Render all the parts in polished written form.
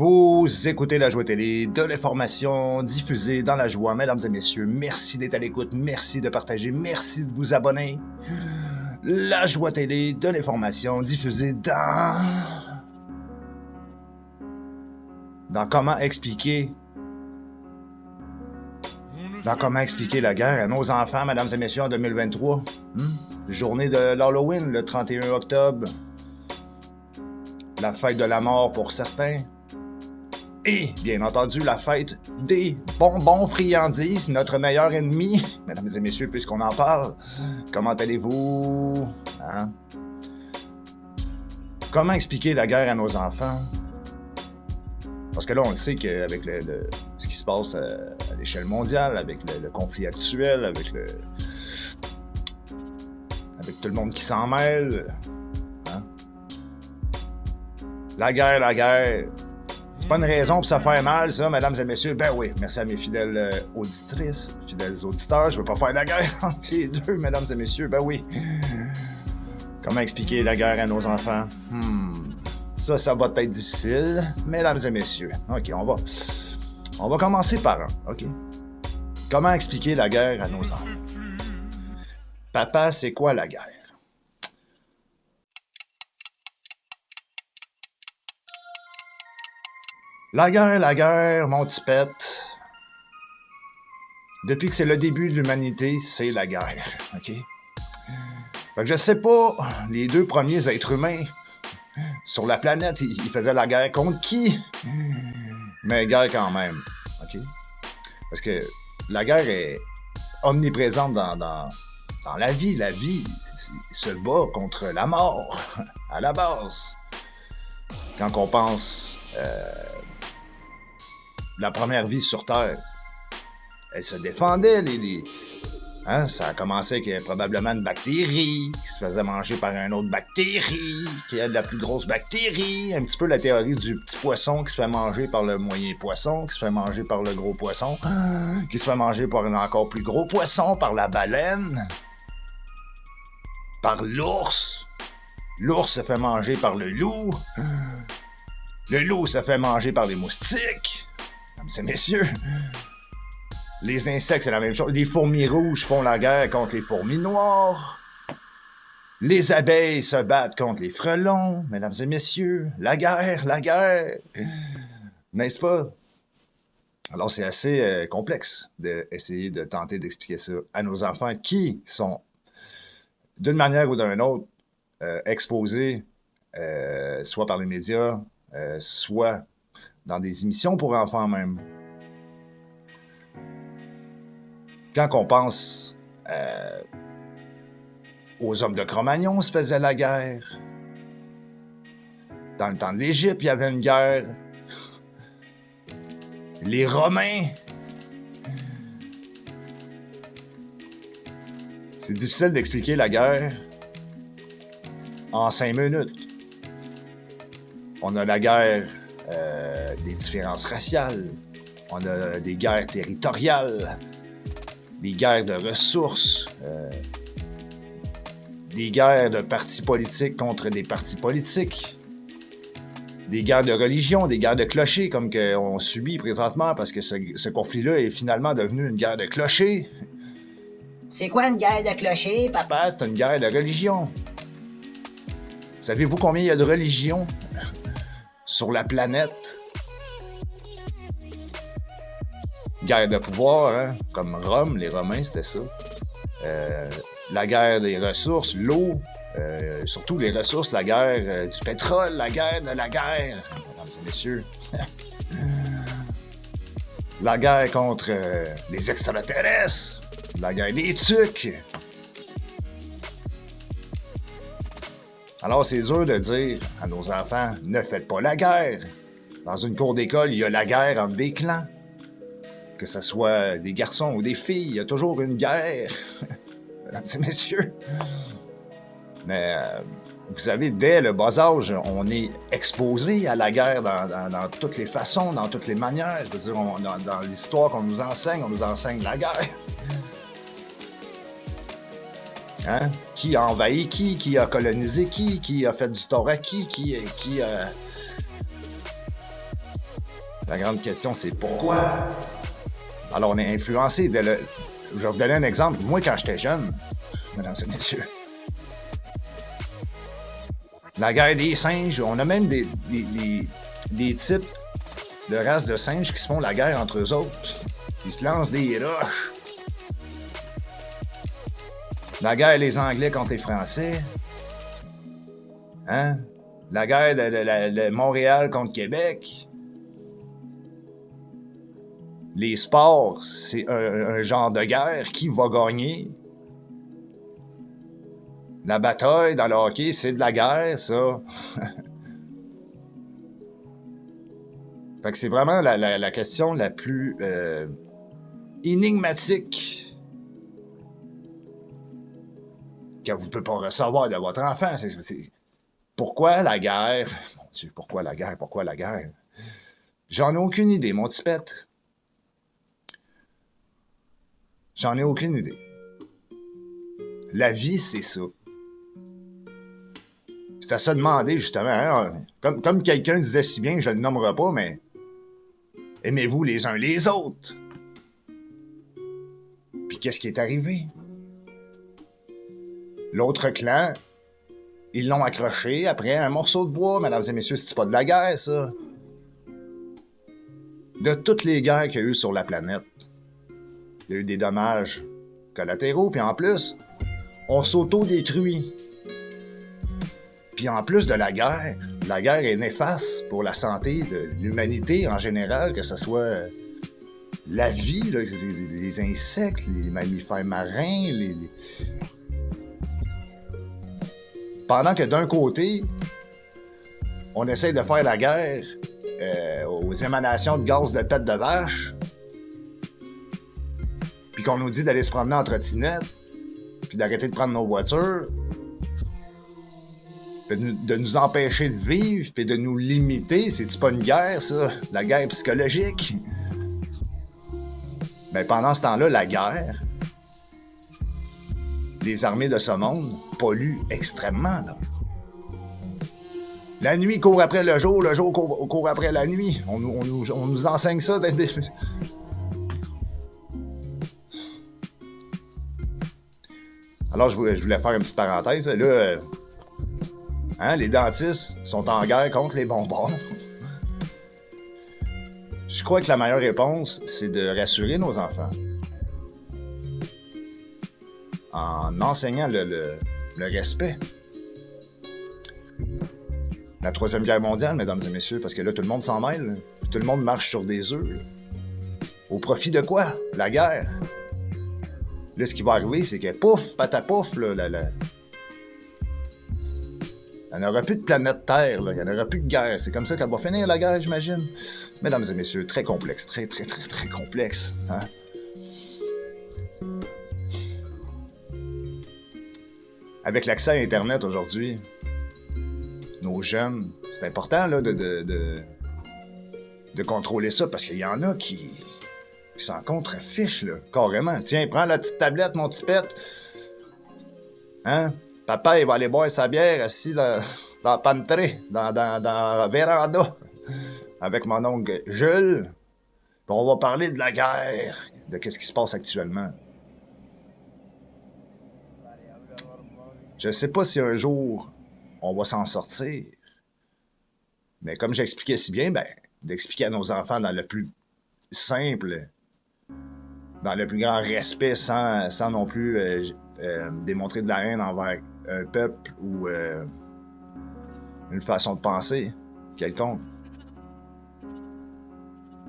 Vous écoutez La Joie Télé, de l'information diffusée dans la joie. Mesdames et messieurs, merci d'être à l'écoute, merci de partager, merci de vous abonner. La Joie Télé, de l'information diffusée dans comment expliquer la guerre à nos enfants, mesdames et messieurs, en 2023. Journée de l'Halloween, le 31 octobre. La fête de la mort pour certains. Et, bien entendu, la fête des bonbons friandises, notre meilleur ennemi. Mesdames et messieurs, puisqu'on en parle, comment allez-vous? Hein? Comment expliquer la guerre à nos enfants? Parce que là, on le sait qu'avec ce qui se passe à l'échelle mondiale, avec le conflit actuel, avec tout le monde qui s'en mêle. Hein? La guerre. C'est pas une raison pour se faire mal, ça, mesdames et messieurs. Ben oui, merci à mes fidèles auditrices, fidèles auditeurs. Je veux pas faire la guerre entre les deux, mesdames et messieurs. Ben oui. Comment expliquer la guerre à nos enfants? Ça va être difficile, mesdames et messieurs. OK, on va commencer par un, OK? Comment expliquer la guerre à nos enfants? Papa, c'est quoi la guerre? La guerre, mon petit pète. Depuis que c'est le début de l'humanité, c'est la guerre, OK? Fait que je sais pas, les deux premiers êtres humains sur la planète, ils faisaient la guerre contre qui? Mais guerre quand même, OK? Parce que la guerre est omniprésente dans la vie. La vie se bat contre la mort, à la base. Quand on pense... la première vie sur Terre, elle se défendait, hein? Ça a commencé avec probablement une bactérie qui se faisait manger par une autre bactérie, qui a de la plus grosse bactérie, un petit peu la théorie du petit poisson qui se fait manger par le moyen poisson, qui se fait manger par le gros poisson, qui se fait manger par un encore plus gros poisson, par la baleine, par l'ours. L'ours se fait manger par le loup. Le loup se fait manger par les moustiques. Mesdames et messieurs, les insectes, c'est la même chose. Les fourmis rouges font la guerre contre les fourmis noires. Les abeilles se battent contre les frelons. Mesdames et messieurs, la guerre. N'est-ce pas? Alors, c'est assez complexe d'essayer de tenter d'expliquer ça à nos enfants qui sont, d'une manière ou d'une autre, exposés, soit par les médias, soit dans des émissions pour enfants même. Quand on pense aux hommes de Cro-Magnon se faisait la guerre. Dans le temps de l'Égypte, il y avait une guerre. Les Romains. C'est difficile d'expliquer la guerre en 5 minutes. On a la guerre des différences raciales, on a des guerres territoriales, des guerres de ressources, des guerres de partis politiques contre des partis politiques, des guerres de religion, des guerres de clochers comme qu'on subit présentement parce que ce conflit-là est finalement devenu une guerre de clochers. C'est quoi une guerre de clochers, papa? C'est une guerre de religion. Savez-vous combien il y a de religions sur la planète? Guerre de pouvoir, hein? Comme Rome, les Romains, c'était ça. La guerre des ressources, l'eau, surtout les ressources, la guerre du pétrole, la guerre de la guerre, mesdames et messieurs. La guerre contre les extraterrestres, la guerre des tucs. Alors, c'est dur de dire à nos enfants, ne faites pas la guerre. Dans une cour d'école, il y a la guerre entre des clans. Que ce soit des garçons ou des filles, il y a toujours une guerre. Mesdames et messieurs. Mais, vous savez, dès le bas âge, on est exposé à la guerre dans toutes les façons, dans toutes les manières. Je veux dire, dans l'histoire qu'on nous enseigne, on nous enseigne la guerre. Hein? Qui a envahi qui a colonisé qui a fait du tort à qui a... La grande question, c'est pourquoi? Alors, on est influencé. Je vais vous donner un exemple. Moi, quand j'étais jeune, mesdames et messieurs, la guerre des singes, on a même des types de races de singes qui se font la guerre entre eux autres. Ils se lancent des roches. La guerre des Anglais contre les Français. Hein? La guerre de Montréal contre Québec. Les sports, c'est un genre de guerre. Qui va gagner? La bataille dans le hockey, c'est de la guerre, ça. Fait que c'est vraiment la question la plus énigmatique que vous ne pouvez pas recevoir de votre enfant. C'est pourquoi la guerre? Mon Dieu, pourquoi la guerre? Pourquoi la guerre? J'en ai aucune idée, mon petit pet. J'en ai aucune idée. La vie, c'est ça. C'est à se demander, justement, hein, comme quelqu'un disait si bien, je ne le nommerai pas, mais aimez-vous les uns les autres. Puis qu'est-ce qui est arrivé? L'autre clan, ils l'ont accroché après un morceau de bois, mesdames et messieurs, c'est pas de la guerre, ça. De toutes les guerres qu'il y a eu sur la planète, il y a eu des dommages collatéraux, puis en plus, on s'auto-détruit. Puis en plus de la guerre est néfaste pour la santé de l'humanité en général, que ce soit la vie, là, les insectes, les mammifères marins, Pendant que d'un côté, on essaye de faire la guerre aux émanations de gaz de pète de vache, puis qu'on nous dit d'aller se promener en trottinette, puis d'arrêter de prendre nos voitures, de nous empêcher de vivre, puis de nous limiter. C'est-tu pas une guerre, ça? La guerre psychologique? Ben, pendant ce temps-là, la guerre, les armées de ce monde polluent extrêmement, là. La nuit court après le jour court après la nuit. On nous enseigne ça. Alors, je voulais faire une petite parenthèse. Là, hein, les dentistes sont en guerre contre les bonbons. Je crois que la meilleure réponse, c'est de rassurer nos enfants. En enseignant le respect. La Troisième Guerre mondiale, mesdames et messieurs, parce que là, tout le monde s'en mêle. Tout le monde marche sur des œufs. Là. Au profit de quoi? La guerre. Là, ce qui va arriver, c'est que pouf, patapouf, là, il n'y en aura plus de planète Terre, là. Il n'y en aura plus de guerre. C'est comme ça qu'elle va finir, la guerre, j'imagine. Mesdames et messieurs, très complexe, très, très, très, très complexe. Hein? Avec l'accès à Internet aujourd'hui, nos jeunes, c'est important là, de contrôler ça, parce qu'il y en a qui s'en contrefichent, là, carrément. Tiens, prends la petite tablette, mon petit pet. Hein? Papa, il va aller boire sa bière assis dans la pantry, dans la véranda, avec mon oncle Jules. Puis on va parler de la guerre, de qu'est-ce qui se passe actuellement. Je sais pas si un jour on va s'en sortir, mais comme j'expliquais si bien, ben, d'expliquer à nos enfants dans le plus simple, dans le plus grand respect, sans non plus démontrer de la haine envers un peuple ou une façon de penser quelconque.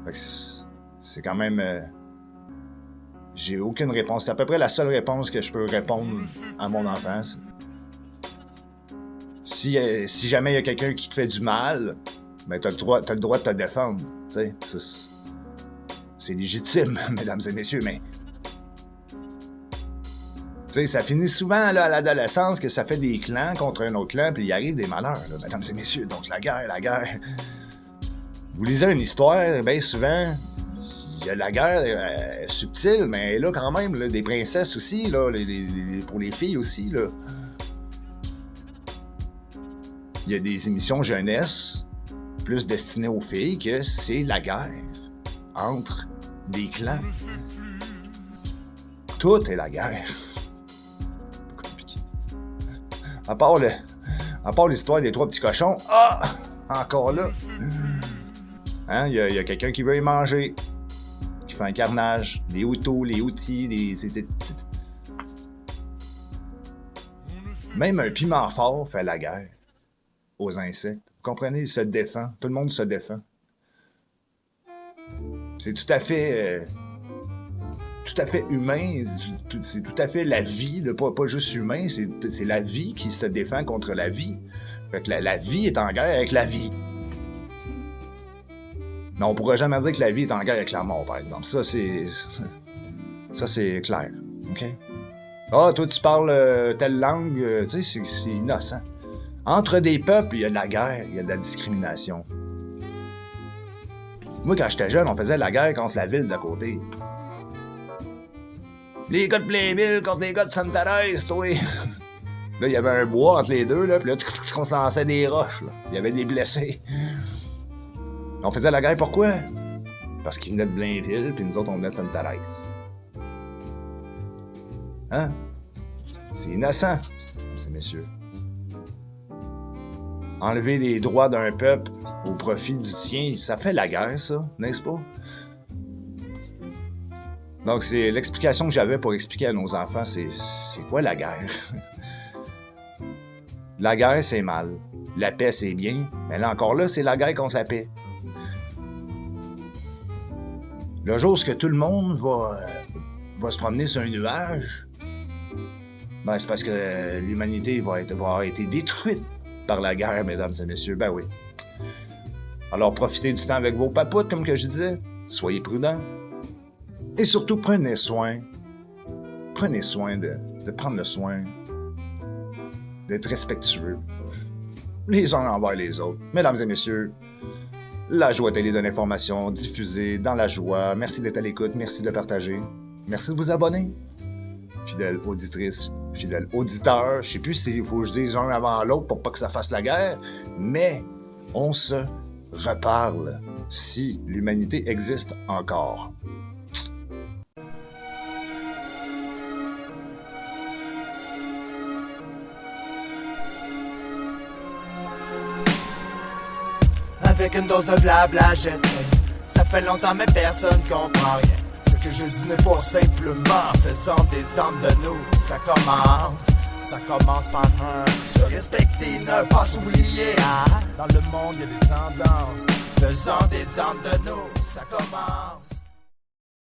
Fait que c'est quand même... j'ai aucune réponse. C'est à peu près la seule réponse que je peux répondre à mon enfant. Si jamais il y a quelqu'un qui te fait du mal, ben t'as le droit de te défendre. C'est légitime, mesdames et messieurs, mais... T'sais, ça finit souvent là, à l'adolescence que ça fait des clans contre un autre clan, puis il arrive des malheurs, là, mesdames et messieurs. Donc la guerre. Vous lisez une histoire, bien souvent, il y a la guerre subtile, mais là quand même, là, des princesses aussi, là, pour les filles aussi, là. Il y a des émissions jeunesse plus destiné aux filles que c'est la guerre entre des clans. Tout est la guerre. Compliqué. À part l'histoire des 3 petits cochons, encore là. Hein, y a quelqu'un qui veut y manger, qui fait un carnage, les Hutus, les Houthis, Même un piment fort fait la guerre aux insectes. Vous comprenez, il se défend. Tout le monde se défend. C'est tout à fait humain. C'est tout à fait la vie, là, pas juste humain. C'est la vie qui se défend contre la vie. Fait que la vie est en guerre avec la vie. Mais on pourrait jamais dire que la vie est en guerre avec la mort, par exemple. Ça, c'est clair. OK? Ah, toi, tu parles telle langue, tu sais, c'est innocent. Entre des peuples, il y a de la guerre, il y a de la discrimination. Moi, quand j'étais jeune, on faisait la guerre contre la ville d'à côté. Les gars de Blainville contre les gars de Sainte-Thérèse, toi! Là, il y avait un bois entre les deux, là, puis là, on se lançait des roches, là. Il y avait des blessés. On faisait la guerre pourquoi? Parce qu'ils venaient de Blainville, puis nous autres, on venait de Sainte-Thérèse. Hein? C'est innocent, ces messieurs. Enlever les droits d'un peuple au profit du tien, ça fait la guerre, ça, n'est-ce pas? Donc, c'est l'explication que j'avais pour expliquer à nos enfants, c'est quoi la guerre? La guerre, c'est mal. La paix, c'est bien. Mais là, encore là, c'est la guerre contre la paix. Le jour où tout le monde va se promener sur un nuage, ben, c'est parce que l'humanité va avoir été détruite par la guerre, mesdames et messieurs. Ben oui. Alors, profitez du temps avec vos papoutes, comme que je disais. Soyez prudents. Et surtout, prenez soin. Prenez soin de prendre le soin d'être respectueux les uns envers les autres. Mesdames et messieurs, La Joie Télé de l'information diffusée dans la joie. Merci d'être à l'écoute, merci de partager, merci de vous abonner. Fidèles auditrices, fidèles auditeurs, je sais plus s'il faut que je dise un avant l'autre pour pas que ça fasse la guerre, mais on se reparle si l'humanité existe encore. Avec une dose de blabla, j'essaie. Ça fait longtemps mais personne comprend rien. Ce que je dis n'est pas simplement faisant des hommes de nous. Ça commence par se respecter, ne pas s'oublier. Dans le monde, il y a des tendances. Faisant des hommes de nous, ça commence.